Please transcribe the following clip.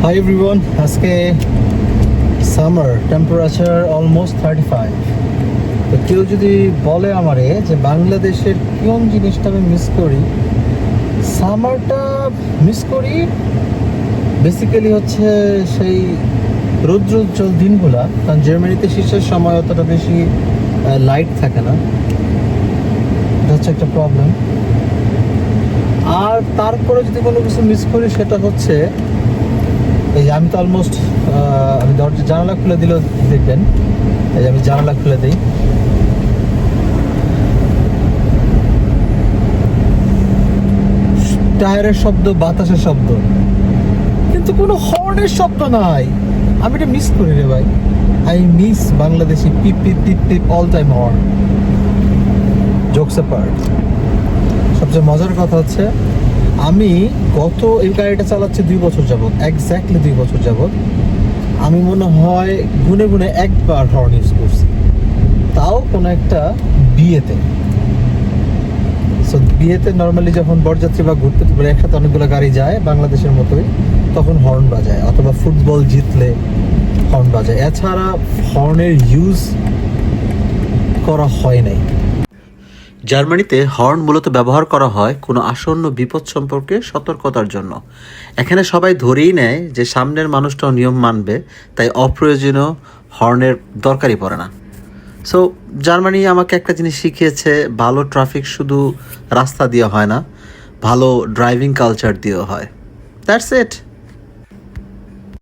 Hi everyone, আজকে summer temperature almost 35। তো কেউ যদি বলে আমারে যে বাংলাদেশের কোন জিনিসটা আমি মিস করি, সামারটা মিস করি বেসিক্যালি হচ্ছে সেই রৌদ্রোজ্জ্বল দিনগুলা। কারণ জার্মানিতে শীতের সময় অতটা বেশি লাইট থাকে না, এটা হচ্ছে একটা প্রবলেম। আর তারপরে যদি কোনো কিছু মিস করি সেটা হচ্ছে এই যে আমি তো অলমোস্ট আমি দরজা জানালা খুলে দিলেও দেখবেন, এই যে আমি জানালা খুলে দিই, টায়ারের শব্দ, বাতাসের শব্দ, কিন্তু কোনো হর্নের শব্দ নাই। আমি এটা মিস করি রে ভাই। I miss Bangladeshi peep peep peep peep all time horn. Jokes apart, সবচেয়ে মজার কথা হচ্ছে আমি এই গাড়িটা চালাচ্ছি 2 বছর যাবত, এক্স্যাক্টলি 2 বছর যাবত। আমি মনে হয় গুনে গুনে একবার হর্ন ইউজ করছি, তাও কোনো একটা বিয়েতে। সো বিয়েতে নর্মালি যখন বরযাত্রী বা ঘুরতে মানে একসাথে অনেকগুলো গাড়ি যায় বাংলাদেশের মতোই, তখন হর্ন বাজায়, অথবা ফুটবল জিতলে হর্ন বাজায়। এছাড়া হর্নের ইউজ করা হয় নাই। জার্মানিতে হর্ন মূলত ব্যবহার করা হয় কোনো আসন্ন বিপদ সম্পর্কে সতর্কতার জন্য। এখানে সবাই ধরেই নেয় যে সামনের মানুষটাও নিয়ম মানবে, তাই অপ্রয়োজনীয় হর্নের দরকারই পড়ে না। সো জার্মানি আমাকে একটা জিনিস শিখিয়েছে, ভালো ট্রাফিক শুধু রাস্তা দিয়ে হয় না, ভালো ড্রাইভিং কালচার দিয়েও হয়। That's it.